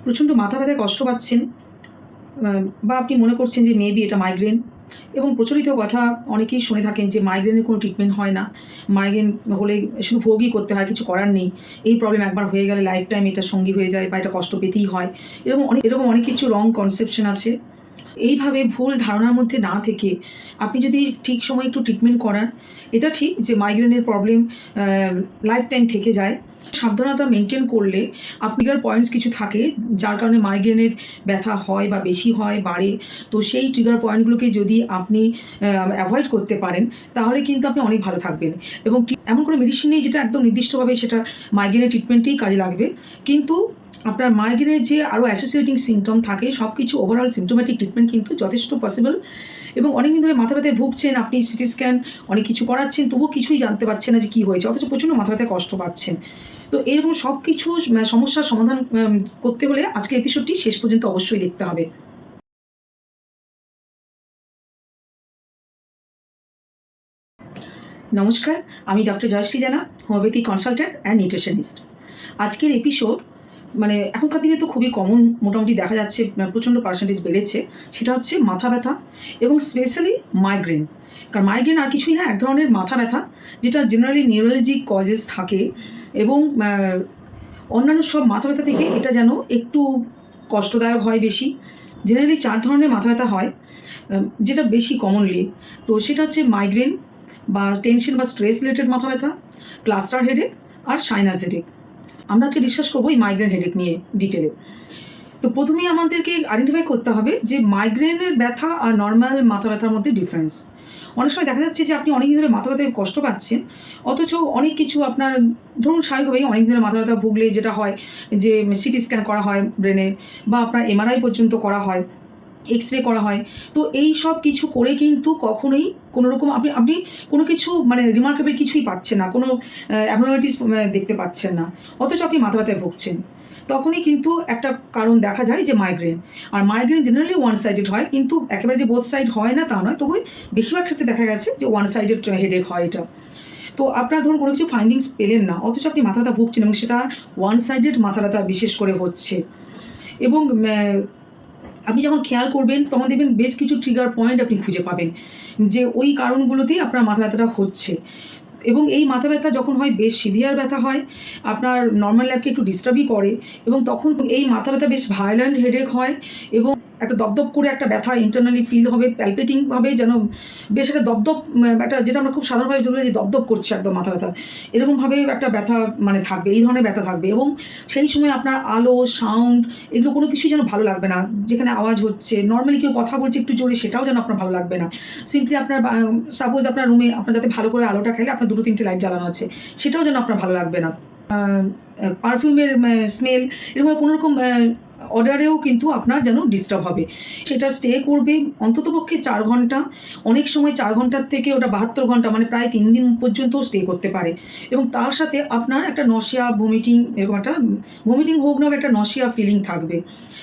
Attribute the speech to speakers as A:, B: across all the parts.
A: প্রচণ্ড মাথা ব্যথায় কষ্ট পাচ্ছেন, বা আপনি মনে করছেন যে মেবি এটা মাইগ্রেন। এবং প্রচলিত কথা অনেকেই শুনে থাকেন যে মাইগ্রেনের কোনো ট্রিটমেন্ট হয় না। মাইগ্রেন হলে শুধু ভোগই করতে হয়, কিছু করার নেই। এই প্রবলেম একবার হয়ে গেলে লাইফ টাইম এটা সঙ্গী হয়ে যায় বা এটা কষ্ট পেতেই হয়। এরকম অনেক কিছু রং কনসেপশন আছে। এইভাবে ভুল ধারণার মধ্যে না থেকে আপনি যদি ঠিক সময়ে একটু ট্রিটমেন্ট করান, এটা ঠিক যে মাইগ্রেনের প্রবলেম লাইফ টাইম থেকে যায়। সাবধানতা মেনটেন করলে ট্রিগার পয়েন্টস কিছু থাকে যার কারণে মাইগ্রেনের ব্যথা হয় বা বেশি হয়, বাড়ে। তো সেই ট্রিগার পয়েন্টগুলোকে যদি আপনি অ্যাভয়েড করতে পারেন, তাহলে কিন্তু আপনি অনেক ভালো থাকবেন। এবং এমন কোনো মেডিসিন নেই যেটা একদম নির্দিষ্টভাবে সেটা মাইগ্রেনের ট্রিটমেন্টেই কাজে লাগবে। কিন্তু আপনার মাইগ্রেনের যে আরও অ্যাসোসিয়েটিং সিমটম থাকে, সব কিছু ওভারঅল সিমটোম্যাটিক ট্রিটমেন্ট কিন্তু যথেষ্ট পসিবল। এবং অনেকদিন ধরে মাথা ব্যথায় ভুগছেন, আপনি সিটি স্ক্যান অনেক কিছু করাচ্ছেন, তবুও কিছুই জানতে পারছেন না যে কী হয়েছে, অথচ প্রচণ্ড মাথা ব্যথায় কষ্ট পাচ্ছেন। তো এরকম সব কিছু সমস্যার সমাধান করতে হলে আজকের এপিসোডটি শেষ পর্যন্ত অবশ্যই দেখতে হবে। নমস্কার, আমি ডক্টর জয়শ্রী জানা, হোমিওপ্যাথি কনসালট্যান্ট অ্যান্ড নিউট্রিশনিস্ট। আজকের এপিসোড এখনকার দিনে তো খুবই কমন, মোটামুটি দেখা যাচ্ছে প্রচণ্ড পার্সেন্টেজ বেড়েছে। সেটা হচ্ছে মাথা ব্যথা এবং স্পেশালি মাইগ্রেন। কারণ মাইগ্রেন আর কিছুই না, এক ধরনের মাথা ব্যথা যেটা জেনারেলি নিউরোলজিক কজেস থাকে। এবং অন্যান্য সব মাথা ব্যথা থেকে এটা যেন একটু কষ্টদায়ক হয় বেশি। জেনারেলি 4 ধরনের মাথা ব্যথা হয়, যেটা বেশি কমনলি। তো সেটা হচ্ছে মাইগ্রেন বা টেনশন বা স্ট্রেস রিলেটেড মাথা ব্যথা, ক্লাস্টার হেডেক আর সাইনাস হেডেক। আমরা আজকে ডিসকাস করবো এই মাইগ্রেন হেডেক নিয়ে ডিটেলে। তো প্রথমেই আমাদেরকে আইডেন্টিফাই করতে হবে যে মাইগ্রেনের ব্যথা আর নর্মাল মাথা ব্যথার মধ্যে ডিফারেন্স। অনেক সময় দেখা যাচ্ছে যে আপনি অনেকদিন ধরে মাথা ব্যথায় কষ্ট পাচ্ছেন, অথচ অনেক কিছু আপনার ধরুন স্বাভাবিকভাবেই অনেকদিন ধরে মাথা ব্যথা ভুগলে যেটা হয় যে সিটি স্ক্যান করা হয় ব্রেনের, বা আপনার এমআরআই পর্যন্ত করা হয়, এক্স-রে করা হয়। তো এই সব কিছু করে কিন্তু কখনোই কোনো রকম আপনি আপনি কোনো কিছু রিমার্কেবল কিছুই পাচ্ছেন না, কোনো অ্যাবনর্মালিটিস দেখতে পাচ্ছেন না, অথচ আপনি মাথা ব্যথায় ভুগছেন। তখনই কিন্তু একটা কারণ দেখা যায় যে মাইগ্রেন। আর মাইগ্রেন জেনারেলি ওয়ান সাইডেড হয়, কিন্তু একেবারে যে বোথ সাইড হয় না তা নয়, তবু বেশিরভাগ ক্ষেত্রে দেখা গেছে যে ওয়ান সাইডেড হেডেক হয় এটা। তো আপনার ধরুন কোনো কিছু ফাইন্ডিংস পেলেন না, অথচ আপনি মাথা ব্যথা ভুগছেন এবং সেটা ওয়ান সাইডেড মাথা ব্যথা বিশেষ করে হচ্ছে। এবং আপনি যখন খেয়াল করবেন তখন দেখবেন বেশ কিছু ট্রিগার পয়েন্ট আপনি খুঁজে পাবেন যে ওই কারণগুলোতেই আপনার মাথা ব্যথাটা হচ্ছে। এবং এই মাথা ব্যথা যখন হয় বেশ সিভিয়ার ব্যথা হয়, আপনার নর্মাল লাইফকে একটু ডিস্টার্বই করে। এবং তখন এই মাথা ব্যথা বেশ ভায়োলেন্ট হেডেক হয়, এবং একটা দপদপ করে একটা ব্যথা ইন্টারনালি ফিল হবে, প্যালপেটিং হবে, যেন বেশ একটা দপদপ, একটা যেটা আমরা খুব সাধারণভাবে বলি যে দপদপ করছে একদম মাথা ব্যথা, এরকমভাবে একটা ব্যথা থাকবে, এই ধরনের ব্যথা থাকবে। এবং সেই সময় আপনার আলো, সাউন্ড, এগুলো কোনো কিছুই যেন ভালো লাগবে না। যেখানে আওয়াজ হচ্ছে, নর্মালি কেউ কথা বলছে একটু জোরে, সেটাও যেন আপনার ভালো লাগবে না। সিম্পলি আপনার সাপোজ আপনার রুমে আপনার যাতে ভালো করে আলোটা খেলে আপনার 2-3টে লাইট জ্বালানো আছে, সেটাও যেন আপনার ভালো লাগবে না। পারফিউমের স্মেল, এরকম কোনো রকম অর্ডারেও কিন্তু আপনার যেন ডিস্টার্ব হবে। সেটা স্টে করবে অন্ততপক্ষে 4 ঘন্টা, অনেক সময় 4 ঘন্টার থেকে ওটা 72 ঘন্টা, প্রায় 3 দিন পর্যন্তও স্টে করতে পারে। এবং তার সাথে আপনার একটা নশিয়া, ভমিটিং, এরকম একটা ভমিটিং হোক না, একটা নশিয়া ফিলিং থাকবে,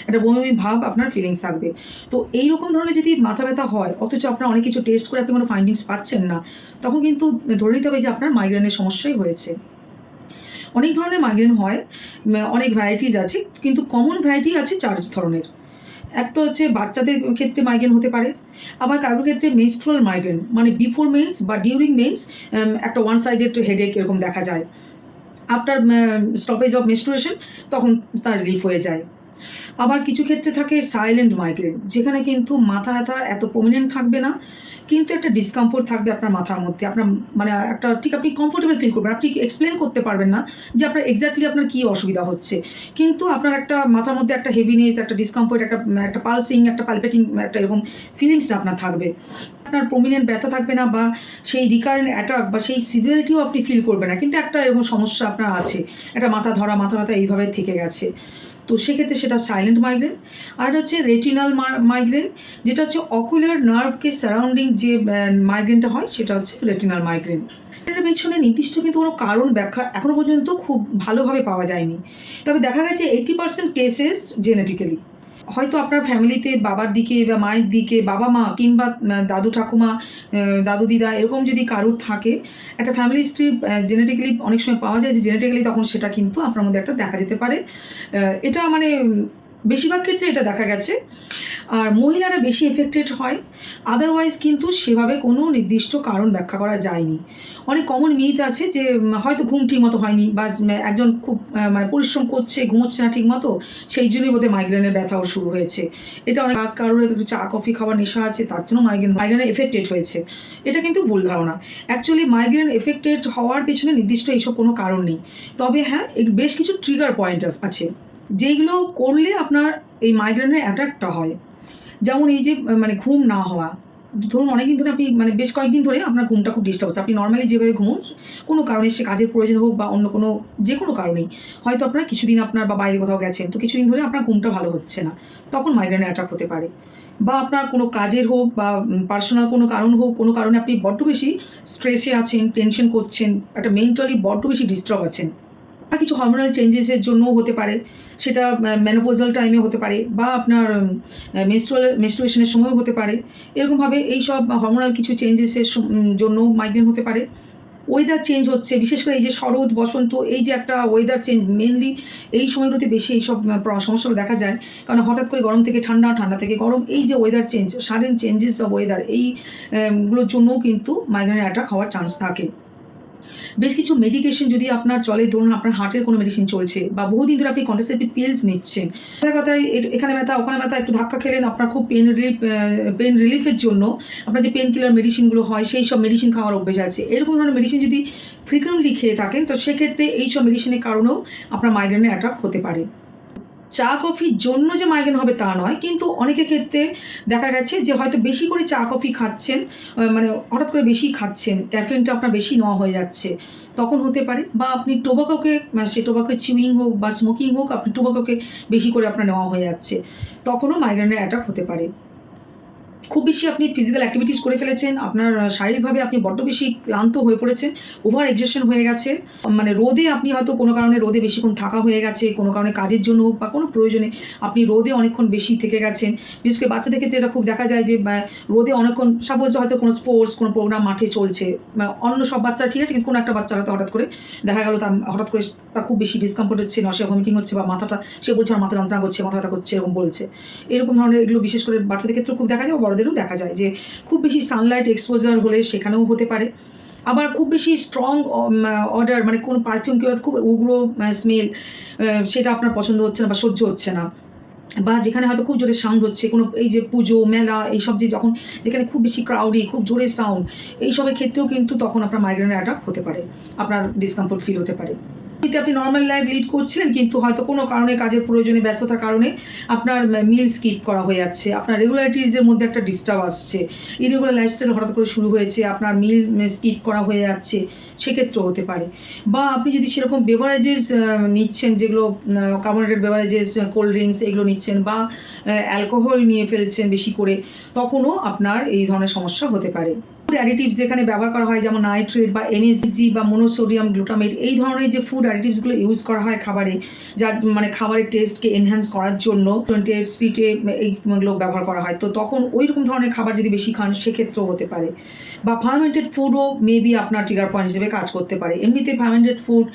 A: একটা বমি ভাব আপনার ফিলিংস থাকবে। তো এইরকম ধরনের যদি মাথা ব্যথা হয়, অথচ আপনার অনেক কিছু টেস্ট করে আপনি কোনো ফাইন্ডিংস পাচ্ছেন না, তখন কিন্তু ধরে নিতে হবে যে আপনার মাইগ্রেনের সমস্যাই হয়েছে। অনেক ধরনের মাইগ্রেন হয়, অনেক ভ্যারাইটিস আছে, কিন্তু কমন ভ্যারাইটি আছে 4 ধরনের। এক তো হচ্ছে বাচ্চাদের ক্ষেত্রে মাইগ্রেন হতে পারে, আবার কারোর ক্ষেত্রে মেনস্ট্রুয়াল মাইগ্রেন, বিফোর মেন্স বা ডিউরিং মেন্স একটা ওয়ান সাইডেড হেডেক এরকম দেখা যায়। আফটার স্টপেজ অফ মেনস্ট্রুয়েশন তখন তার রিলিফ হয়ে যায়। আবার কিছু ক্ষেত্রে থাকে সাইলেন্ট মাইগ্রেন, যেখানে কিন্তু মাথা ব্যথা এত প্রমিনেন্ট থাকবে না, কিন্তু একটা ডিসকমফোর্ট থাকবে আপনার মাথার মধ্যে। আপনার একটা ঠিক আপনি কমফোর্টেবল ফিল করবেন, আপনি এক্সপ্লেন করতে পারবেন না যে আপনার এক্স্যাক্টলি আপনার কী অসুবিধা হচ্ছে, কিন্তু আপনার একটা মাথার মধ্যে একটা হেভিনেস, একটা ডিসকমফোর্ট, একটা পালসিং, একটা পালপেটিং, একটা এরকম ফিলিংসটা আপনার থাকবে। আপনার প্রমিনেন্ট ব্যথা থাকবে না, বা সেই রিকারেন্ট অ্যাটাক বা সেই সিভিয়ারিটিও আপনি ফিল করবেন না, কিন্তু একটা এরকম সমস্যা আপনার আছে, একটা মাথা ধরা, মাথা ব্যথা এইভাবে থেকে গেছে। তো সেক্ষেত্রে সেটা সাইলেন্ট মাইগ্রেন। আর হচ্ছে রেটিনাল মাইগ্রেন, যেটা হচ্ছে অকুলার নার্ভকে সারাউন্ডিং যে মাইগ্রেনটা হয়, সেটা হচ্ছে রেটিনাল মাইগ্রেন। এর পেছনে নির্দিষ্ট কিন্তু কোনো কারণ ব্যাখ্যা এখনও পর্যন্ত খুব ভালোভাবে পাওয়া যায়নি। তবে দেখা গেছে 80% কেসেস জেনেটিক্যালি। হয়তো আপনার ফ্যামিলিতে বাবার দিকে বা মায়ের দিকে, বাবা মা কিংবা দাদু ঠাকুমা, দাদু দিদা, এরকম যদি কারুর থাকে, একটা ফ্যামিলি হিস্ট্রি জেনেটিক্যালি অনেক সময় পাওয়া যায় যে জেনেটিক্যালি তখন সেটা কিন্তু আপনার মধ্যে একটা দেখা যেতে পারে। এটা বেশিরভাগ ক্ষেত্রে এটা দেখা গেছে। আর মহিলারা বেশি এফেক্টেড হয়, আদারওয়াইজ কিন্তু সেভাবে কোনো নির্দিষ্ট কারণ ব্যাখ্যা করা যায়নি। অনেক কমন মিথ আছে যে হয়তো ঘুম ঠিকমতো হয়নি, বা একজন খুব মানে পরিশ্রম করছে, ঘুমোচ্ছে না ঠিকমতো, সেই জন্যই বোধহয় মাইগ্রেনের ব্যথাও শুরু হয়েছে। এটা অনেক কারোর একটু চা কফি খাওয়ার নেশা আছে, তার জন্য মাইগ্রেনে এফেক্টেড হয়েছে। এটা কিন্তু ভুল ধারণা। অ্যাকচুয়ালি মাইগ্রেন এফেক্টেড হওয়ার পেছনে নির্দিষ্ট এইসব কোনো কারণ নেই। তবে হ্যাঁ, বেশ কিছু ট্রিগার পয়েন্ট আছে যেইগুলো করলে আপনার এই মাইগ্রেনের অ্যাটাকটা হয়। যেমন এই যে মানে ঘুম না হওয়া। ধরুন অনেকদিন ধরে আপনি মানে বেশ কয়েকদিন ধরে আপনার ঘুমটা খুব ডিস্টার্ব হচ্ছে। আপনি নর্মালি যেভাবে ঘুমোন, কোনো কারণে, সে কাজের প্রয়োজন হোক বা অন্য কোনো যে কোনো কারণেই, হয়তো আপনার কিছুদিন আপনার বা বাইরে কোথাও গেছেন, তো কিছুদিন ধরে আপনার ঘুমটা ভালো হচ্ছে না, তখন মাইগ্রেনের অ্যাটাক হতে পারে। বা আপনার কোনো কাজের হোক বা পার্সোনাল কোনো কারণ হোক, কোনো কারণে আপনি বড্ড বেশি স্ট্রেসে আছেন, টেনশন করছেন, একটা মেন্টালি বড্ড বেশি ডিস্টার্ব আছেন। আর কিছু হরমোনাল চেঞ্জেসের জন্যও হতে পারে। সেটা মেনোপজাল টাইমে হতে পারে, বা আপনার মেনস্ট্রুয়েশনের সময়ও হতে পারে। এরকমভাবে এইসব হরমোনাল কিছু চেঞ্জেসের জন্য মাইগ্রেন হতে পারে। ওয়েদার চেঞ্জ হচ্ছে, বিশেষ করে এই যে শরৎ, বসন্ত, এই যে একটা ওয়েদার চেঞ্জ, মেনলি এই সময়গুলোতে বেশি এইসব সমস্যাগুলো দেখা যায়। কারণ হঠাৎ করে গরম থেকে ঠান্ডা, ঠান্ডা থেকে গরম, এই যে weather change, sudden changes of weather, এই গুলোর জন্যও কিন্তু মাইগ্রেনের অ্যাটাক হওয়ার চান্স থাকে। বেশ কিছু মেডিকেশন যদি আপনার চলে, ধরুন আপনার হার্টের কোনো মেডিসিন চলছে, বা বহুদিন ধরে আপনি কন্ট্রাসেপটিভ পিলস নিচ্ছেন, কথায় কথায় এখানে ব্যথা, ওখানে ব্যথা, একটু ধাক্কা খেলেন, আপনার খুব পেন রিলিফের জন্য আপনার যে পেন কিলার মেডিসিনগুলো হয়, সেই সব মেডিসিন খাওয়ার অভ্যেস আছে। এরকম ধরনের মেডিসিন যদি ফ্রিকুয়েন্টলি খেয়ে থাকেন, তো সেক্ষেত্রে এই সব মেডিসিনের কারণেও আপনার মাইগ্রেনের অ্যাটাক হতে পারে। চা কফির জন্য যে মাইগ্রেন হবে তা নয়, কিন্তু অনেকের ক্ষেত্রে দেখা গেছে যে হয়তো বেশি করে চা কফি খাচ্ছেন, মানে হঠাৎ করে বেশি খাচ্ছেন, ক্যাফেনটা আপনার বেশি নেওয়া হয়ে যাচ্ছে, তখন হতে পারে। বা আপনি টোবাকোকে, সে টোবাকো চিউইং হোক বা স্মোকিং হোক, আপনি টোবাকোকে বেশি করে আপনার নেওয়া হয়ে যাচ্ছে, তখনও মাইগ্রেনের অ্যাটাক হতে পারে। খুব বেশি আপনি ফিজিক্যাল অ্যাক্টিভিটিস করে ফেলেছেন, আপনার শারীরিকভাবে আপনি বড্ড বেশি ক্লান্ত হয়ে পড়েছেন, ওভার এক্সেশন হয়ে গেছে, মানে রোদে আপনি হয়তো কোনো কারণে রোদে বেশিক্ষণ থাকা হয়ে গেছে, কোনো কারণে কাজের জন্য হোক বা কোনো প্রয়োজনে আপনি রোদে অনেকক্ষণ বেশি থেকে গেছেন। বিশেষ করে বাচ্চাদের ক্ষেত্রে এটা খুব দেখা যায় যে রোদে অনেকক্ষণ, সাপোজ হয়তো কোনো স্পোর্টস, কোনো প্রোগ্রাম মাঠে চলছে, অন্য সব বাচ্চা ঠিক আছে, কিন্তু কোনো একটা বাচ্চা হয়তো হঠাৎ করে দেখা গেল তার হঠাৎ করে তার খুব বেশি ডিসকমফোর্ট হচ্ছে, নশিয়া ভমিটিং হচ্ছে, বা মাথাটা, সে বলছে আমার মাথা যন্ত্রণা করছে, মাথা ব্যথা করছে, এরকম বলছে। এরকম ধরনের এগুলো বিশেষ করে বাচ্চাদের ক্ষেত্রে খুব দেখা যায়, বা বড়দেরও দেখা যায় যে খুব বেশি সানলাইট এক্সপোজার হলে সেখানেও হতে পারে। আবার খুব বেশি স্ট্রং অর্ডার, মানে কোনো পারফিউম কেউ খুব উগ্র স্মেল, সেটা আপনার পছন্দ হচ্ছে না বা সহ্য হচ্ছে না, বা যেখানে হয়তো খুব জোরে সাউন্ড হচ্ছে, কোনো এই যে পুজো মেলা এইসব, যে যখন যেখানে খুব বেশি ক্রাউডি, খুব জোরে সাউন্ড, এইসবের ক্ষেত্রেও কিন্তু তখন আপনার মাইগ্রেনের অ্যাটাক হতে পারে, আপনার ডিসকমফোর্ট ফিল হতে পারে। আপনি নর্মাল লাইফ লিড করছিলেন, কিন্তু হয়তো কোনো কারণে, কাজের প্রয়োজনে, ব্যস্ততার কারণে আপনার মিল স্কিপ করা হয়ে যাচ্ছে, আপনার রেগুলারিটিসের মধ্যে একটা ডিস্টার্ব আসছে, ইরেগুলার লাইফস্টাইল হঠাৎ করে শুরু হয়েছে, আপনার মিল স্কিপ করা হয়ে যাচ্ছে, সেক্ষেত্রেও হতে পারে। বা আপনি যদি সেরকম বেভারেজেস নিচ্ছেন, যেগুলো কার্বোনেটেড বেভারেজেস, কোল্ড ড্রিঙ্কস, এগুলো নিচ্ছেন, বা অ্যালকোহল নিয়ে ফেলছেন বেশি করে, তখনও আপনার এই ধরনের সমস্যা হতে পারে। ফুড অ্যাডিটিভস যেখানে ব্যবহার করা হয়, যেমন নাইট্রেট বা এমএসজি বা মোনোসোডিয়াম গ্লুটামেট, এই ধরনের যে ফুড অ্যাডিটিভসগুলো ইউজ করা হয় খাবারে, যা মানে খাবারের টেস্টকে এনহ্যান্স করার জন্য স্ট্রিটে এইগুলো ব্যবহার করা হয়, তো তখন ওই রকম ধরনের খাবার যদি বেশি খান, সেক্ষেত্রেও হতে পারে। বা ফার্মেন্টেড ফুডও মেবি আপনার ট্রিগার পয়েন্ট হিসেবে কাজ করতে পারে। এমনিতে fermented food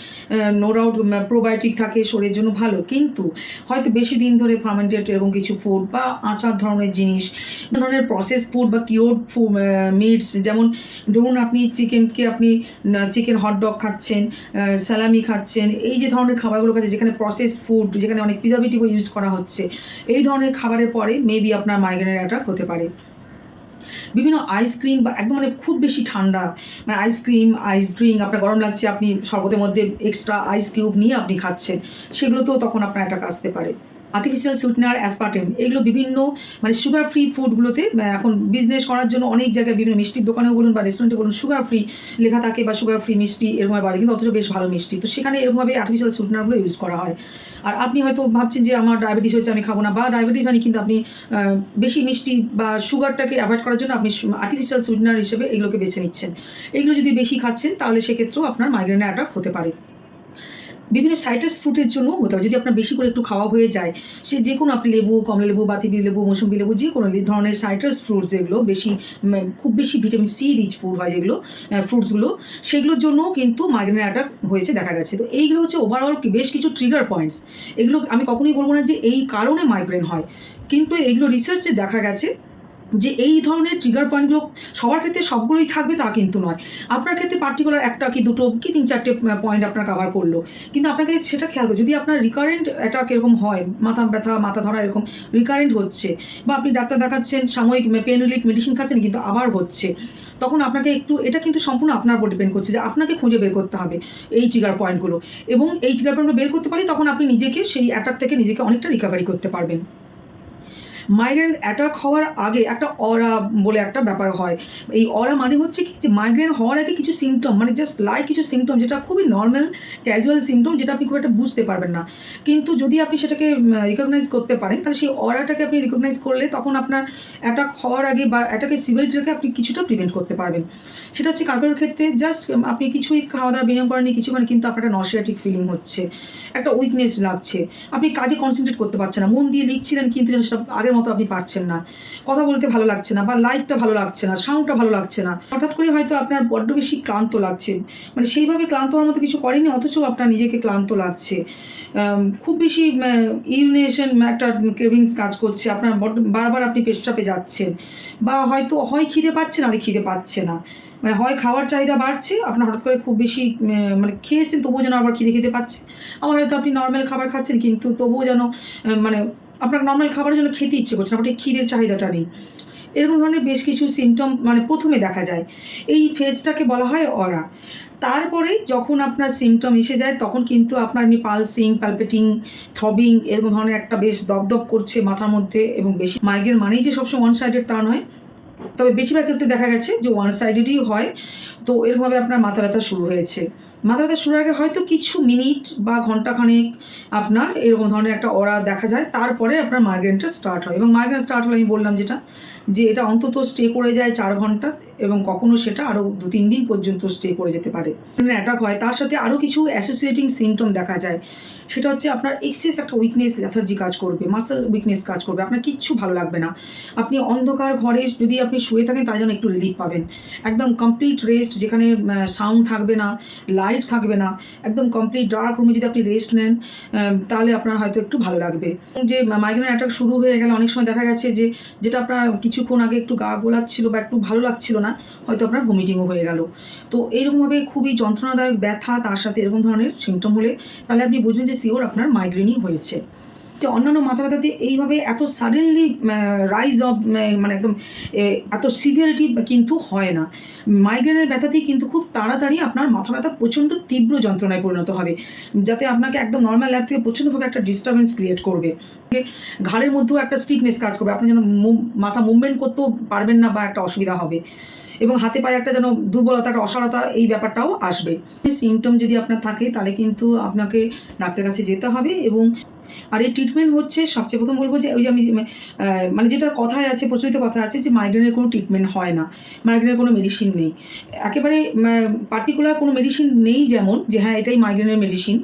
A: no doubt probiotic থাকে, শরীরের জন্য ভালো, কিন্তু হয়তো বেশি দিন ধরে ফার্মেন্টেড এরকম কিছু ফুড বা আচার ধরনের জিনিস, ধরনের প্রসেস ফুড বা কিওর্ড মিটস, যেমন ধরুন আপনি চিকেনকে, আপনি চিকেন হটডগ খাচ্ছেন, স্যালামি খাচ্ছেন, এই যে ধরনের খাবারগুলো খাচ্ছেন, যেখানে প্রসেস ফুড, যেখানে অনেক প্রিজারভেটিভ ইউজ করা হচ্ছে, এই ধরনের খাবারের পরে মেবি আপনার মাইগ্রেনের অ্যাটাক হতে পারে। বিভিন্ন আইসক্রিম বা একদম মানে খুব বেশি ঠান্ডা, মানে আইসক্রিম, আইস ড্রিঙ্ক, আপনার গরম লাগছে, আপনি শরবতের মধ্যে এক্সট্রা আইস কিউব নিয়ে আপনি খাচ্ছেন, সেগুলোতেও তখন আপনার অ্যাটাক আসতে পারে। আর্টিফিশিয়াল সুইটনার, অ্যাসপার্টেম, এগুলো বিভিন্ন মানে সুগার ফ্রি ফুডগুলোতে এখন বিজনেস করার জন্য অনেক জায়গায়, বিভিন্ন মিষ্টির দোকানেও বলুন বা রেস্টুরেন্টে বলুন, সুগার ফ্রি লেখা থাকে, বা সুগার ফ্রি মিষ্টি এরকম বাজে, কিন্তু অথচ বেশ ভালো মিষ্টি, তো সেখানে এরকমভাবে আর্টিফিশিয়াল সুইটনারগুলো ইউজ করা হয়। আর আপনি হয়তো ভাবছেন যে আমার ডায়াবেটিস হয়েছে, আমি খাবো না, বা ডায়াবেটিস আনি, কিন্তু আপনি বেশি মিষ্টি বা সুগারটাকে অ্যাভয়েড করার জন্য আপনি আর্টিফিশিয়াল সুইটনার হিসেবে এগুলোকে বেছে নিচ্ছেন। এগুলো যদি বেশি খাচ্ছেন, তাহলে সেক্ষেত্রেও আপনার মাইগ্রেনের অ্যাটাক হতে পারে। বিভিন্ন সাইট্রাস ফ্রুটের জন্য হতে পারে। যদি আপনার বেশি করে একটু খাওয়া হয়ে যায়, সে যে কোনো আপনি লেবু, কমলা লেবু, বাতাবি লেবু, মৌসুম্বি লেবু, যে কোনো ধরনের সাইট্রাস ফ্রুটস যেগুলো বেশি খুব বেশি ভিটামিন সি রিচ ফুড হয়, যেগুলো ফ্রুটসগুলো, সেগুলোর জন্যও কিন্তু মাইগ্রেনের অ্যাটাক হয়েছে দেখা গেছে। তো এইগুলো হচ্ছে ওভারঅল বেশ কিছু ট্রিগার পয়েন্টস। এগুলো আমি কখনোই বলবো না যে এই কারণে মাইগ্রেন হয়, কিন্তু এইগুলো রিসার্চে দেখা গেছে যে এই ধরনের ট্রিগার পয়েন্টগুলো সবার ক্ষেত্রে সবগুলোই থাকবে তা কিন্তু নয়। আপনার ক্ষেত্রে পার্টিকুলার একটা কি দুটো কি 3-4টে পয়েন্ট আপনার কভার করলো, কিন্তু আপনাকে সেটা খেয়াল করবে। যদি আপনার রিকারেন্ট অ্যাটাক এরকম হয়, মাথা ব্যথা, মাথা ধরা এরকম রিকারেন্ট হচ্ছে, বা আপনি ডাক্তার দেখাচ্ছেন, সাময়িক পেন রিলিফ মেডিসিন খাচ্ছেন কিন্তু আবার হচ্ছে, তখন আপনাকে একটু, এটা কিন্তু সম্পূর্ণ আপনার উপর ডিপেন্ড করছে যে আপনাকে খুঁজে বের করতে হবে এই ট্রিগার পয়েন্টগুলো, এবং এই ট্রিগার পয়েন্টগুলো বের করতে পারি তখন আপনি নিজেকে সেই অ্যাটাক থেকে নিজেকে অনেকটা রিকভারি করতে পারবেন। মাইগ্রেন অ্যাটাক হওয়ার আগে একটা অরা বলে একটা ব্যাপার হয়। এই অরা মানে হচ্ছে কি, যে মাইগ্রেন হওয়ার আগে কিছু সিমটম, মানে জাস্ট লাইক কিছু সিমটম, যেটা খুবই নর্মাল ক্যাজুয়াল সিমটম, যেটা আপনি খুব একটা বুঝতে পারবেন না, কিন্তু যদি আপনি সেটাকে রিকগনাইজ করতে পারেন, তাহলে সেই অরাটাকে আপনি রিকগনাইজ করলে তখন আপনার অ্যাটাক হওয়ার আগে বা অ্যাটাকের সিভিয়ারিটিটাকে আপনি কিছুটা প্রিভেন্ট করতে পারবেন। সেটা হচ্ছে কারোর ক্ষেত্রে জাস্ট আপনি কিছুই খাওয়া দাওয়া বিনিয়োগ করেননি কিছু, মানে কিন্তু আপনার একটা নসিয়াটিক ফিলিং হচ্ছে, একটা উইকনেস লাগছে, আপনি কাজে কনসেন্ট্রেট করতে পারছেন না, মন দিয়ে লিখছিলেন কিন্তু যেন সেটা আগের মতো আপনি পারছেন না, কথা বলতে ভালো লাগছে না, বা লাইটটা ভালো লাগছে না, সাউন্ডটা ভালো লাগছে না, হঠাৎ করে হয়তো আপনার বড্ড বেশি ক্লান্ত লাগছে, মানে সেইভাবে ক্লান্ত হওয়ার মতো কিছু করেনি অথচ আপনার নিজেকে ক্লান্ত লাগছে, খুব বেশি ইউরিনেশন একটা ক্রেভিংস কাজ করছে, আপনার বারবার আপনি পেশাবে যাচ্ছেন, বা হয়তো হয় খিদে পাচ্ছে না, খিদে পাচ্ছে না, মানে হয় খাওয়ার চাহিদা বাড়ছে, আপনার হঠাৎ করে খুব বেশি মানে খেয়েছেন তবুও যেন আবার খিদে পাচ্ছে, আবার হয়তো আপনি নর্মাল খাবার খাচ্ছেন কিন্তু তবুও যেন মানে আপনার নর্মাল খাবারের জন্য খেতে ইচ্ছে করছে, আপনার খিদের চাহিদাটা নেই। এরকম ধরনের বেশ কিছু সিমটম মানে প্রথমে দেখা যায়, এই ফেজটাকে বলা হয় অরা। তারপরে যখন আপনার সিমটম এসে যায় তখন কিন্তু আপনার এমনি পালসিং, প্যালপেটিং, থ্রবিং এরকম ধরনের একটা বেশ দপদপ করছে মাথার মধ্যে, এবং বেশি মাইগ্রেন মানেই যে সবসময় ওয়ান সাইডেড তা নয়, তবে বেশিরভাগ ক্ষেত্রে দেখা গেছে যে ওয়ান সাইডেডই হয়। তো এরকমভাবে আপনার মাথা ব্যথা শুরু হয়েছে, মাথা ব্যথা শুরুর আগে হয়তো কিছু মিনিট বা ঘন্টাখানেক আপনার এরকম ধরনের একটা অরা দেখা যায়, তারপরে আপনার মাইগ্রেনটা স্টার্ট হয়, এবং মাইগ্রেন স্টার্ট হলে আমি বললাম যেটা, যে এটা অন্তত স্টে করে যায় 4 ঘন্টা, এবং কখনো সেটা আরও 2-3 দিন পর্যন্ত স্টে করে যেতে পারে। অ্যাটাক হয় তার সাথে আরও কিছু অ্যাসোসিয়েটিং সিমটম দেখা যায়, সেটা হচ্ছে আপনার এক্সেস একটা উইকনেস, লেথার্জি কাজ করবে, মাসেল উইকনেস কাজ করবে, আপনার কিচ্ছু ভালো লাগবে না, আপনি অন্ধকার ঘরে যদি আপনি শুয়ে থাকেন তার জন্য একটু রিলিফ পাবেন, একদম কমপ্লিট রেস্ট, যেখানে সাউন্ড থাকবে না, লাইট থাকবে না, একদম কমপ্লিট ডার্ক রুমে যদি আপনি রেস্ট নেন তাহলে আপনার হয়তো একটু ভালো লাগবে। যে মাইগ্রেন অ্যাটাক শুরু হয়ে গেলে অনেক সময় দেখা গেছে যে যেটা আপনার কিছুক্ষণ আগে একটু গা গোলাচ্ছিল বা একটু ভালো লাগছিল না, হয়তো আপনার ভমিটিংও হয়ে গেল। তো এইরকমভাবে খুবই যন্ত্রণাদায়ক ব্যথা তার সাথে এরকম ধরনের সিমটম হলে তাহলে আপনি বুঝবেন যে শিওর আপনার মাইগ্রেনই হয়েছে। যে অন্যান্য মাথা ব্যথাতে এইভাবে এত সাডেনলি রাইজ অফ মানে একদম এত সিভিয়ারিটি কিন্তু হয় না, মাইগ্রেনের ব্যথাতেই কিন্তু খুব তাড়াতাড়ি আপনার মাথা ব্যথা প্রচণ্ড তীব্র যন্ত্রণায় পরিণত হবে, যাতে আপনাকে একদম নর্মাল ল্যাব থেকে প্রচণ্ডভাবে একটা ডিস্টারবেন্স ক্রিয়েট করবে, ঘাড়ের মধ্যেও একটা স্টিফনেস কাজ করবে, আপনি যেন মাথা মুভমেন্ট করতেও পারবেন না বা একটা অসুবিধা হবে, এবং হাতে পায়ে একটা যেন দুর্বলতা, একটা অসাড়তা, এই ব্যাপারটাও আসবে। সিমটম যদি আপনার থাকে তাহলে কিন্তু আপনাকে ডাক্তারের কাছে যেতে হবে। এবং আর এই ট্রিটমেন্ট হচ্ছে সবচেয়ে প্রথম বলবো যে ওই যে আমি মানে যেটা কথায় আছে, প্রচলিত কথা আছে যে মাইগ্রেনের কোনো ট্রিটমেন্ট হয় না, মাইগ্রেনের কোনো মেডিসিন নেই, একেবারে পার্টিকুলার কোনো মেডিসিন নেই, যেমন যে হ্যাঁ এটাই মাইগ্রেনের মেডিসিন,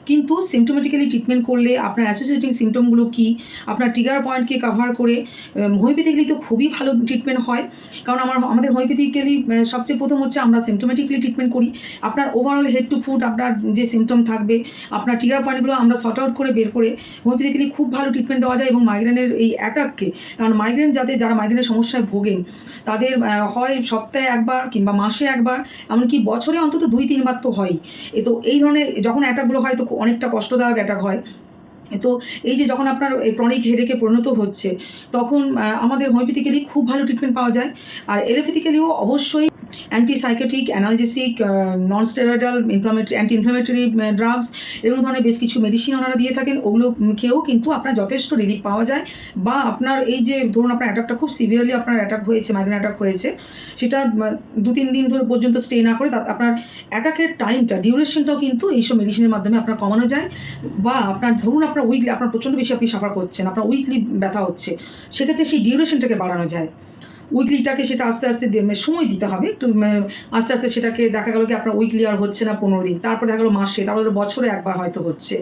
A: কিন্তু সিমটোমেটিক্যালি ট্রিটমেন্ট করলে আপনার অ্যাসোসিয়েটিং সিমটমগুলো কী, আপনার ট্রিগার পয়েন্টকে কাভার করে হোমিওপ্যাথিক্যালি তো খুবই ভালো ট্রিটমেন্ট হয়, কারণ আমাদের হোমিওপ্যাথিক্যালি সবচেয়ে প্রথম হচ্ছে আমরা সিমটোমেটিক্যালি ট্রিটমেন্ট করি, আপনার ওভারঅল হেড টু ফুট আপনার যে সিমটম থাকবে, আপনার ট্রিগার পয়েন্টগুলো আমরা সর্ট আউট করে বের করে হোমিওপ্যাথিক্যালি খুব ভালো ট্রিটমেন্ট দেওয়া যায়। এবং মাইগ্রেনের এই অ্যাটাককে, কারণ মাইগ্রেন যারা মাইগ্রেনের সমস্যায় ভোগেন তাদের হয় সপ্তাহে একবার কিংবা মাসে একবার, এমনকি বছরে অন্তত 2-3 বার তো হয়ই। তো এই ধরনের যখন অ্যাটাকগুলো হয় তো অনেকটা কষ্টদায়ক অ্যাটাক হয়। তো এই যে যখন আপনার এই ক্রনিক হেডেকে পরিণত হচ্ছে তখন আমাদের হোমিওপ্যাথিক্যালি খুব ভালো ট্রিটমেন্ট পাওয়া যায়, আর এলোপ্যাথিক্যালিও অবশ্যই antipsychotic, analgesic, non steroidal anti inflammatory drugs, এরকম ধরনের বেশ কিছু মেডিসিন ওনারা দিয়ে থাকেন, ওগুলো খেয়েও কিন্তু আপনার যথেষ্ট রিলিফ পাওয়া যায়। বা আপনার এই যে ধরুন আপনার অ্যাটাকটা খুব সিভিয়ারলি আপনার অ্যাটাক হয়েছে, মাইগ্রেন অ্যাটাক হয়েছে, সেটা 2-3 দিন ধরে পর্যন্ত স্টে না করে আপনার অ্যাটাকের টাইমটা, ডিউরেশনটাও কিন্তু এইসব মেডিসিনের মাধ্যমে আপনার কমানো যায়। বা আপনার ধরুন আপনার উইকলি আপনার প্রচণ্ড বেশি আপনি সাফার করছেন, আপনার উইকলি ব্যথা হচ্ছে, সেক্ষেত্রে সেই ডিউরেশনটাকে বাড়ানো যায়। উইকলিটাকে সেটা আস্তে আস্তে সময় দিতে হবে একটু, আস্তে আস্তে সেটাকে দেখা গেলো কি আপনার উইকলি আর হচ্ছে না 15 দিন, তারপর দেখা গেলো মাসে, তারপর বছরে একবার হয়তো হচ্ছে,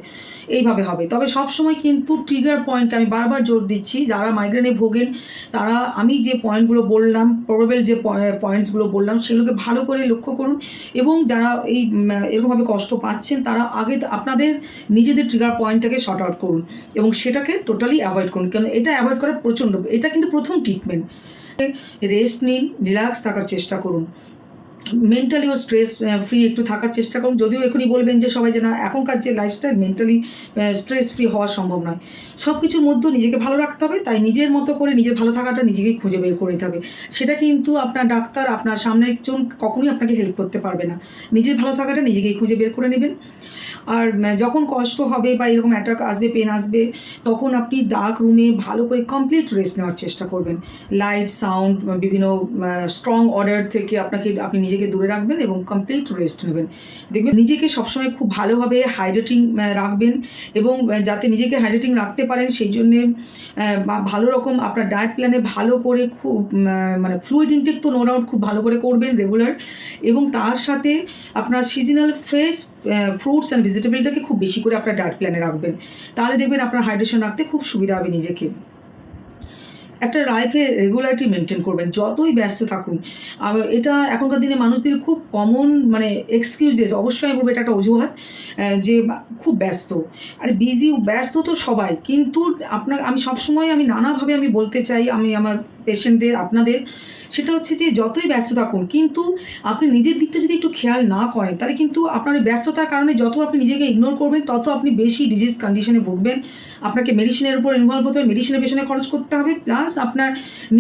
A: এইভাবে হবে। তবে সবসময় কিন্তু ট্রিগার পয়েন্ট আমি বারবার জোর দিচ্ছি, যারা মাইগ্রেনে ভোগেন তারা আমি যে পয়েন্টগুলো বললাম, প্রবাবেল যে পয়েন্টসগুলো বললাম সেগুলোকে ভালো করে লক্ষ্য করুন, এবং যারা এই এরকমভাবে কষ্ট পাচ্ছেন তারা আগে আপনাদের নিজেদের ট্রিগার পয়েন্টটাকে শর্ট আউট করুন এবং সেটাকে টোটালি অ্যাভয়েড করুন, কারণ এটা অ্যাভয়েড করা প্রচণ্ড, এটা কিন্তু প্রথম ট্রিটমেন্ট। রেস্ট নিন, রিল্যাক্স থাকার চেষ্টা করুন, মেন্টালিও স্ট্রেস ফ্রি একটু থাকার চেষ্টা করুন। যদিও এখনই বলবেন যে সবাই যে না, এখনকার যে লাইফস্টাইল মেন্টালি স্ট্রেস ফ্রি হওয়া সম্ভব নয়, সব কিছুর মধ্যে নিজেকে ভালো রাখতে হবে, তাই নিজের মতো করে নিজের ভালো থাকাটা নিজেকেই খুঁজে বের করে নিতে হবে। সেটা কিন্তু আপনার ডাক্তার, আপনার সামনে একজন কখনোই আপনাকে হেল্প করতে পারবে না, নিজের ভালো থাকাটা নিজেকেই খুঁজে বের করে নেবেন। আর যখন কষ্ট হবে বা এরকম অ্যাটাক আসবে, পেন আসবে, তখন আপনি ডার্ক রুমে ভালো করে কমপ্লিট রেস্ট নেওয়ার চেষ্টা করবেন। লাইট, সাউন্ড, বিভিন্ন স্ট্রং অর্ডার থেকে আপনি নিজেকে দূরে রাখবেন এবং কমপ্লিট রেস্ট নেবেন। দেখবেন নিজেকে সবসময় খুব ভালোভাবে হাইড্রেটিং রাখবেন, এবং যাতে নিজেকে হাইড্রেটিং রাখতে পারেন সেই জন্যে ভালো রকম আপনার ডায়েট প্ল্যানে ভালো করে খুব মানে ফ্লুইড ইনটেক তো নো ডাউট খুব ভালো করে করবেন রেগুলার, এবং তার সাথে আপনার সিজনাল ফ্রেশ ফ্রুটস অ্যান্ড ভেজিটেবলটাকে খুব বেশি করে আপনার ডায়েট প্ল্যানে রাখবেন, তাহলে দেখবেন আপনার হাইড্রেশন রাখতে খুব সুবিধা হবে নিজেকে। একটা লাইফে রেগুলারিটি মেনটেন করবেন যতই ব্যস্ত থাকুন। এটা এখনকার দিনে মানুষদের খুব কমন মানে এক্সকিউজেস, অবশ্যই আমি বলবো এটা একটা অজুহাত, যে খুব ব্যস্ত। আর ব্যস্ত তো সবাই, কিন্তু আমি সবসময় নানাভাবে বলতে চাই আমি আমার পেশেন্টদের, আপনাদের, সেটা হচ্ছে যে যতই ব্যস্ত থাকুন কিন্তু আপনি নিজের দিকটা যদি একটু খেয়াল না করেন, তাহলে কিন্তু আপনার ওই ব্যস্ততার কারণে যত আপনি নিজেকে ইগনোর করবেন তত আপনি বেশি ডিজিজ কন্ডিশনে ভুগবেন। আপনাকে মেডিসিনের উপর ইনভলভ হতে হবে, মেডিসিনের পেছনে খরচ করতে হবে, প্লাস আপনার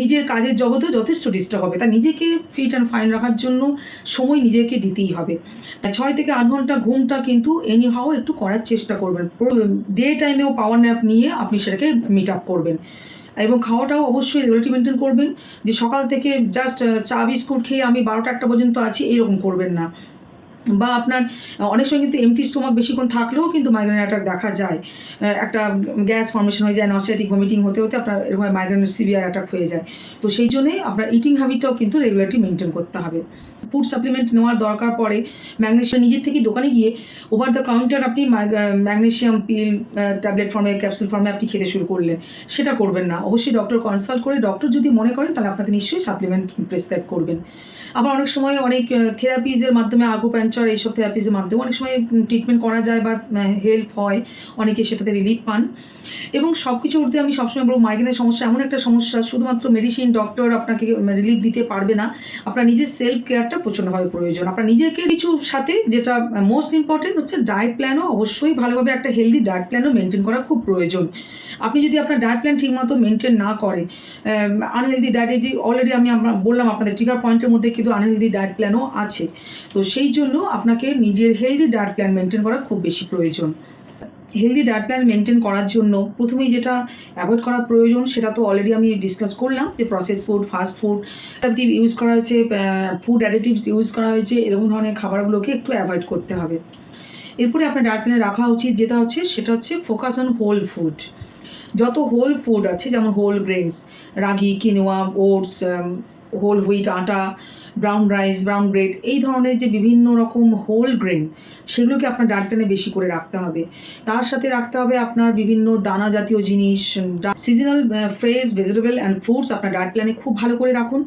A: নিজের কাজের জগতেও যথেষ্ট ডিস্টার্ব হবে। তাই নিজেকে ফিট অ্যান্ড ফাইন রাখার জন্য সময় নিজেকে দিতেই হবে। 6 থেকে 8 ঘন্টা ঘুমটা কিন্তু এনি হাও একটু করার চেষ্টা করবেন। ডে টাইমেও পাওয়ার ন্যাপ নিয়ে আপনি সেটাকে মিট আপ করবেন, এবং খাওয়াটাও অবশ্যই রেগুলারিটি মেনটেন করবেন, যে সকাল থেকে জাস্ট চা বিস্কুট খেয়ে আমি 12টা-1টা পর্যন্ত আছি এরকম করবেন না। বা আপনার অনেক সময় কিন্তু এমটি স্টোমাক বেশিক্ষণ থাকলেও কিন্তু মাইগ্রেন অ্যাটাক দেখা যায়, একটা গ্যাস ফর্মেশন হয়ে যায়, নসিয়াটিক ভমিটিং হতে হতে আপনার এরকম মাইগ্রেনের সিভিয়ার অ্যাটাক হয়ে যায়। তো সেই জন্যে আপনার ইটিং হ্যাবিটটাও কিন্তু রেগুলারিটি মেনটেন করতে হবে। ফুড সাপ্লিমেন্ট নেওয়ার দরকার পড়ে, ম্যাগনেশিয়াম নিজের থেকেই দোকানে গিয়ে ওভার দ্য কাউন্টার আপনি ম্যাগনেশিয়াম পিল ট্যাবলেট ফর্মে, ক্যাপসুল ফর্মে আপনি খেতে শুরু করলেন, সেটা করবেন না। অবশ্যই ডক্টর কনসাল্ট করে, ডক্টর যদি মনে করেন তাহলে আপনাকে নিশ্চয়ই সাপ্লিমেন্ট প্রেসক্রাইব করবেন। আবার অনেক সময় অনেক থেরাপিজের মাধ্যমে, আকুপাঞ্চার এইসব থেরাপিজের মাধ্যমে অনেক সময় ট্রিটমেন্ট করা যায় বা হেল্প হয়, অনেকে সেটাতে রিলিফ পান। এবং সব কিছু উঠতে আমি সবসময় বলবো, মাইগ্রেনের সমস্যা এমন একটা সমস্যা, শুধুমাত্র মেডিসিন, ডক্টর আপনাকে রিলিফ দিতে পারবে না, আপনার নিজের সেলফ কেয়ারটা প্রচণ্ডভাবে প্রয়োজন। আপনার নিজেকে কিছুর সাথে যেটা মোস্ট ইম্পর্টেন্ট হচ্ছে ডায়েট প্ল্যানও অবশ্যই ভালোভাবে, একটা হেলদি ডায়েট প্ল্যানও মেনটেন করা খুব প্রয়োজন। আপনি যদি আপনার ডায়েট প্ল্যান ঠিকমতো মেনটেন না করেন, আনহেলদি ডায়েটে যে অলরেডি বললাম আপনাদের ট্রিগার পয়েন্টের মধ্যে কিন্তু আনহেলদি ডায়েট প্ল্যানও আছে, তো সেই জন্য আপনাকে নিজের হেলদি ডায়েট প্ল্যান মেনটেন করা খুব বেশি প্রয়োজন। হেলদি ডায়েট প্ল্যান মেনটেন করার জন্য প্রথমেই যেটা অ্যাভয়েড করা প্রয়োজন সেটা তো অলরেডি আমি ডিসকাস করলাম, যে process food, fast food use করা হয়েছে, ফুড অ্যাডিটিভস ইউজ করা হয়েছে, এরকম ধরনের খাবারগুলোকে একটু অ্যাভয়েড করতে হবে। এরপরে আপনার ডায়েট প্ল্যানে রাখা উচিত সেটা হচ্ছে ফোকাস অন হোল ফুড। যত হোল ফুড আছে, যেমন হোল গ্রেনস, রাগি, কিনোয়া, ওটস, হোল হুইট আটা, ব্রাউন রাইস, ব্রাউন ব্রেড, এই ধরনের যে বিভিন্ন রকম হোল গ্রেন, সেগুলোকে আপনার ডায়েট প্ল্যানে বেশি করে রাখতে হবে। তার সাথে রাখতে হবে আপনার বিভিন্ন দানা জাতীয় জিনিস, seasonal fresh vegetable and fruits আপনার ডায়েট প্ল্যানে খুব ভালো করে রাখুন।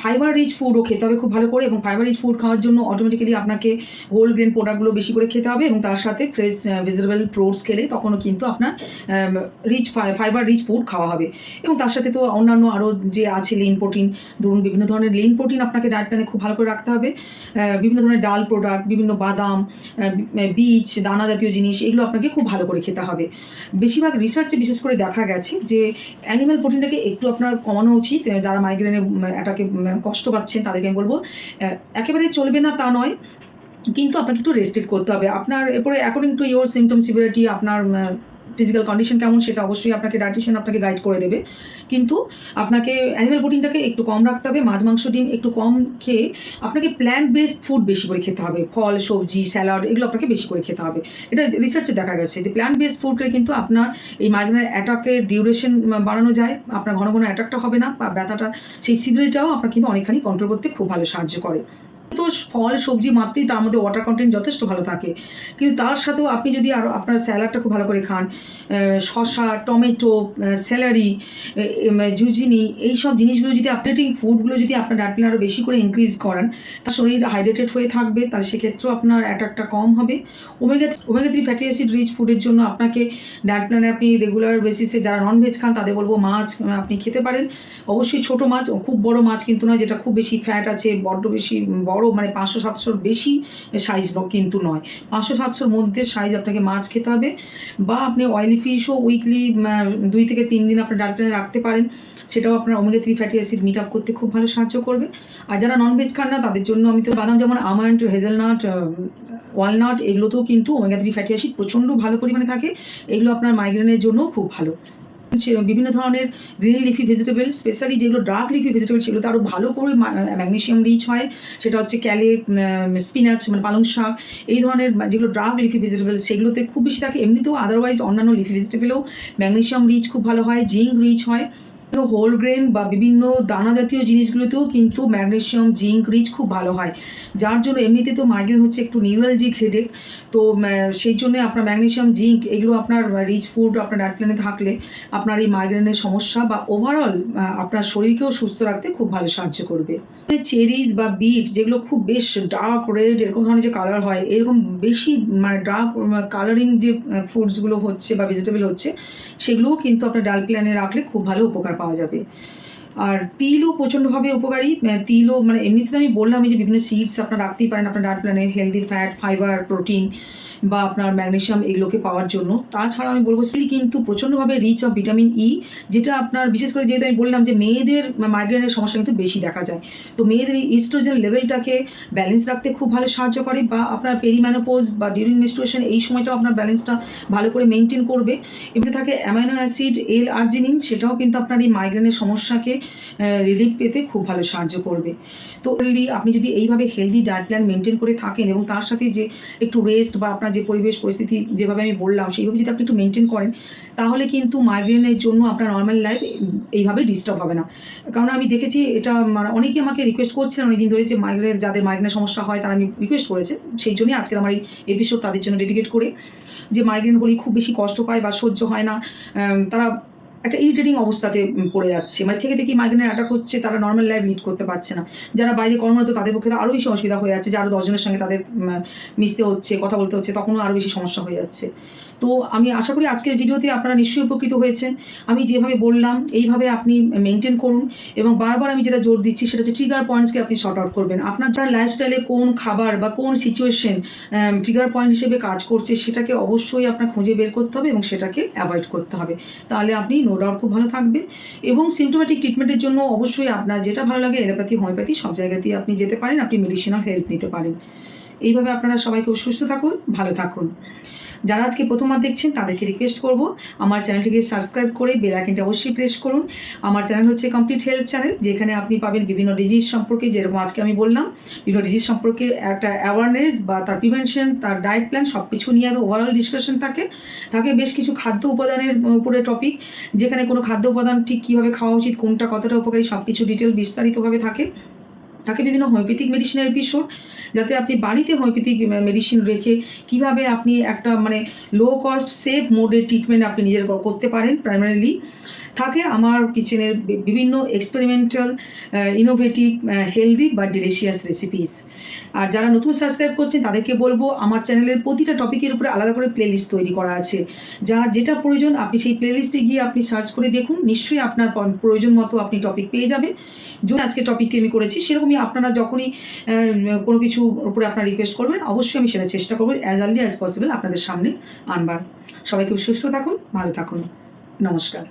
A: ফাইবার রিচ ফুডও খেতে হবে খুব ভালো করে, এবং ফাইবার রিচ ফুড খাওয়ার জন্য অটোমেটিক্যালি আপনাকে হোল গ্রেন প্রোডাক্টগুলো বেশি করে খেতে হবে, এবং তার সাথে ফ্রেশ ভেজিটেবল ফ্রুটস খেলে তখনও কিন্তু আপনার ফাইবার রিচ ফুড খাওয়া হবে। এবং তার সাথে তো অন্যান্য আরও যে আছে লিন প্রোটিন, ধরুন বিভিন্ন ধরনের লিন প্রোটিন আপনাকে ডায়েট প্ল্যানে খুব ভালো করে রাখতে হবে। বিভিন্ন ধরনের ডাল প্রোডাক্ট, বিভিন্ন বাদাম, বীজ, দানা জাতীয় জিনিস, এগুলো আপনাকে খুব ভালো করে খেতে হবে। বেশিরভাগ রিসার্চে বিশেষ করে দেখা গেছে যে অ্যানিম্যাল প্রোটিনটাকে একটু আপনার কমানো উচিত। যারা মাইগ্রেনে এটাকে কষ্ট পাচ্ছেন তাদেরকে আমি বলবো, একেবারে চলবে না তা নয়, কিন্তু আপনাকে একটু রেস্ট্রিক্ট করতে হবে আপনার এরপরে according to your symptom severity, আপনার ফিজিক্যাল কন্ডিশন কেমন সেটা অবশ্যই আপনাকে ডায়েটিশিয়ান আপনাকে গাইড করে দেবে। কিন্তু আপনাকে অ্যানিমাল প্রোটিনটাকে একটু কম রাখতে হবে, মাছ, মাংস, ডিম একটু কম খেয়ে আপনাকে প্ল্যান্ট বেসড ফুড বেশি করে খেতে হবে। ফল, সবজি, স্যালাড এগুলো আপনাকে বেশি করে খেতে হবে। এটা রিসার্চে দেখা গেছে যে প্ল্যান্ট বেসড ফুডে কিন্তু আপনার এই মাইগ্রেনের অ্যাটাকের ডিউরেশন বাড়ানো যায়, আপনার ঘন ঘন অ্যাটাকটা হবে না, বা ব্যথাটা সেই সিভিরিটিটাও আপনার কিন্তু অনেকখানি কন্ট্রোল করতে খুব ভালো সাহায্য করে। তো ফল, সবজি মাত্রই তার মধ্যে ওয়াটার কন্টেন্ট যথেষ্ট ভালো থাকে। কিন্তু তার সাথেও আপনি যদি আরও আপনার স্যালাডটা খুব ভালো করে খান, শসা, টমেটো, স্যালারি, জুচিনি এইসব জিনিসগুলো যদি আপডেটিং ফুডগুলো যদি আপনার ডায়েট প্ল্যানে আরও বেশি করে ইনক্রিজ করান, তার শরীর হাইড্রেটেড হয়ে থাকবে, তাহলে সেক্ষেত্রেও আপনার অ্যাটাকটা কম হবে। ওমেগা 3 ফ্যাটি অ্যাসিড রিচ ফুডের জন্য আপনাকে ডায়েট প্ল্যানে আপনি রেগুলার বেসিসে যারা ননভেজ খান তাদের বলবো মাছ আপনি খেতে পারেন। অবশ্যই ছোট মাছ, খুব বড় মাছ কিন্তু নয় যেটা খুব বেশি ফ্যাট আছে, বড্ড বেশি বড় মানে 500-700 বেশি সাইজ কিন্তু নয়, 500-700 মধ্যে সাইজ আপনাকে মাছ খেতে হবে। বা আপনি অয়েলি ফিশও উইকলি 2 থেকে 3 দিন আপনার ডায়েট প্ল্যানে রাখতে পারেন, সেটাও আপনার omega 3 fatty acid meet up করতে খুব ভালো সাহায্য করবে। আর যারা ননভেজ খান না তাদের জন্য আমি তো বাদাম, যেমন আমন্ড, হেজেলনাট, ওয়ালনাট এগুলোতেও কিন্তু ওমেগা 3 ফ্যাটি অ্যাসিড প্রচণ্ড ভালো পরিমাণে থাকে। এগুলো আপনার মাইগ্রেনের জন্য খুব ভালো। বিভিন্ন ধরনের গ্রিন লিফি ভেজিটেবল, স্পেশালি যেগুলো ডার্ক লিফি ভেজিটেবল সেগুলোতে আরও ভালো করে ম্যাগনেশিয়াম রিচ হয়। সেটা হচ্ছে ক্যালেট, স্পিনাচ মানে পালং শাক, এই ধরনের যেগুলো ডার্ক লিফি ভেজিটেবল সেগুলোতে খুব বেশি থাকে। এমনিতেও আদারওয়াইজ অন্যান্য লিফি ভেজিটেবলেও ম্যাগনেশিয়াম রিচ খুব ভালো হয়, জিঙ্ক রিচ হয়। হোল গ্রেন বা বিভিন্ন দানা জাতীয় জিনিসগুলোতেও কিন্তু ম্যাগনেশিয়াম, জিঙ্ক রিচ খুব ভালো হয়, যার জন্য এমনিতে তো মাইগ্রেন হচ্ছে একটু নিউরালজিক হেডেক। তো সেই জন্য আপনার ম্যাগনেশিয়াম, জিঙ্ক এগুলো আপনার রিচ ফুড আপনার ডায়েট প্ল্যানে থাকলে আপনার এই মাইগ্রেনের সমস্যা বা ওভারঅল আপনার শরীরকেও সুস্থ রাখতে খুব ভালো সাহায্য করবে। চেরিজ বা বিট যেগুলো খুব বেশ ডার্ক রেড এরকম ধরনের যে কালার হয়, এরকম বেশি মানে ডার্ক কালারিং যে ফ্রুটসগুলো হচ্ছে বা ভেজিটেবল হচ্ছে, সেগুলোও কিন্তু আপনার ডায়েট প্ল্যানে রাখলে খুব ভালো উপকার পাওয়া যাবে। আর তিলও প্রচণ্ডভাবে উপকারী। তিলও মানে এমনিতে তো আমি বললামই যে বিভিন্ন সিডস আপনারা রাখতেই পারেন আপনার ডায়েট প্ল্যানে, হেলদি ফ্যাট, ফাইবার, প্রোটিন বা আপনার ম্যাগনেশিয়াম এগুলোকে পাওয়ার জন্য। তাছাড়া আমি বলবো সিল কিন্তু প্রচণ্ডভাবে রিচ অফ ভিটামিন ই, যেটা আপনার বিশেষ করে যেহেতু আমি বললাম যে মেয়েদের মাইগ্রেনের সমস্যা কিন্তু বেশি দেখা যায়, তো মেয়েদের এই ইস্ট্রোজেন লেভেলটাকে ব্যালেন্স রাখতে খুব ভালো সাহায্য করে, বা আপনার পেরিম্যানোপজ বা ডিউরিং মেনস্ট্রুয়েশন এই সময়টাও আপনার ব্যালেন্সটা ভালো করে মেনটেন করবে। এমনি থাকে অ্যামাইনো অ্যাসিড, আর্জিনিন, সেটাও কিন্তু আপনার এই মাইগ্রেনের সমস্যাকে রিলিফ পেতে খুব ভালো সাহায্য করবে। তো আপনি যদি এইভাবে হেলদি ডায়েট প্ল্যান মেনটেন করে থাকেন এবং তার সাথে যে একটু রেস্ট বা আপনার যে পরিবেশ পরিস্থিতি যেভাবে আমি বললাম সেইভাবে যদি আপনি একটু মেনটেন করেন, তাহলে কিন্তু মাইগ্রেনের জন্য আপনার নর্মাল লাইফ এইভাবে ডিস্টার্ব হবে না। কারণ আমি দেখেছি এটা মানে অনেকেই আমাকে রিকোয়েস্ট করছেন অনেকদিন ধরে যে যাদের মাইগ্রেনের সমস্যা হয় তারা আমি রিকোয়েস্ট করেছে, সেই জন্যই আজকের আমার এই এপিসোড তাদের জন্য ডেডিকেট করে, যে মাইগ্রেন হলেই খুব বেশি কষ্ট পায় বা সহ্য হয় না, তারা একটা ইরিটেটিং অবস্থাতে পড়ে যাচ্ছে, মানে থেকে থেকে মাইগ্রেনের অ্যাটাক হচ্ছে, তারা নর্মাল লাইফ লিড করতে পারছে না। যারা বাইরে কর্মরত তাদের পক্ষে তো আরও বেশি অসুবিধা হয়ে যাচ্ছে, যে আরও 10 জনের সঙ্গে তাদের মিশতে হচ্ছে, কথা বলতে হচ্ছে, তখনও আরও বেশি সমস্যা হয়ে যাচ্ছে। তো আমি আশা করি আজকের ভিডিওতে আপনারা নিশ্চয়ই উপকৃত হয়েছেন। আমি যেভাবে বললাম এইভাবে আপনি মেনটেন করুন, এবং বারবার আমি যেটা জোর দিচ্ছি সেটা হচ্ছে ট্রিগার পয়েন্টসকে আপনি শর্ট আউট করবেন। আপনার যারা লাইফস্টাইলে কোন খাবার বা কোন সিচুয়েশন ট্রিগার পয়েন্ট হিসেবে কাজ করছে সেটাকে অবশ্যই আপনার খুঁজে বের করতে হবে এবং সেটাকে অ্যাভয়েড করতে হবে, তাহলে আপনি নো ডাউট খুব ভালো থাকবেন। এবং সিমটোম্যাটিক ট্রিটমেন্টের জন্য অবশ্যই আপনার যেটা ভালো লাগে, এলোপ্যাথি, হোমিওপ্যাথি সব জায়গাতেই আপনি যেতে পারেন, আপনি মেডিসিনাল হেল্প নিতে পারেন। এইভাবে আপনারা সবাই খুব সুস্থ থাকুন, ভালো থাকুন। যারা আজকে প্রথমবার দেখছেন তাদেরকে রিকোয়েস্ট করব আমার চ্যানেলটিকে সাবস্ক্রাইব করে বেল আইকনটা অবশ্যই প্রেস করুন। আমার চ্যানেল হচ্ছে কমপ্লিট হেলথ চ্যানেল, যেখানে আপনি পাবেন বিভিন্ন ডিজিজ সম্পর্কে, যেরকম আজকে আমি বললাম বিভিন্ন ডিজিজ সম্পর্কে একটা অ্যাওয়ারনেস বা তার প্রিভেনশন, তার ডায়েট প্ল্যান সব কিছু নিয়ে ওভারঅল ডিসকাশন থাকে বেশ কিছু খাদ্য উপাদানের উপরে টপিক, যেখানে কোনো খাদ্য উপাদান ঠিক কীভাবে খাওয়া উচিত, কোনটা কতটা উপকারী সব কিছু ডিটেল বিস্তারিতভাবে থাকে বিভিন্ন হোমিওপ্যাথিক মেডিসিনের এপিসোড, যাতে আপনি বাড়িতে হোমিওপ্যাথিক মেডিসিন রেখে কিভাবে আপনি একটা মানে লো কস্ট সেফ মোডে ট্রিটমেন্ট আপনি নিজের করতে পারেন। প্রাইমারিলি থাকে আমার কিচেনের বিভিন্ন এক্সপেরিমেন্টাল, ইনোভেটিভ, হেলদি বা ডিলিশিয়াস রেসিপিস। আর যারা নতুন সাবস্ক্রাইব করছেন তাদেরকে বলবো আমার চ্যানেলের প্রতিটা টপিকের উপরে আলাদা করে প্লেলিস্ট তৈরি করা আছে, যার যেটা প্রয়োজন আপনি সেই প্লেলিস্টে গিয়ে আপনি সার্চ করে দেখুন, নিশ্চয়ই আপনার প্রয়োজন মতো আপনি টপিক পেয়ে যাবেন। যদি আজকে টপিকটি আমি করেছি সেরকমই আপনারা যখনই কোনো কিছুর উপরে আপনারা রিকোয়েস্ট করবেন, অবশ্যই আমি সেটা চেষ্টা করবো অ্যাজ আর্লি অ্যাজ পসিবল আপনাদের সামনে আনবার। সবাই খুব সুস্থ থাকুন, ভালো থাকুন, নমস্কার।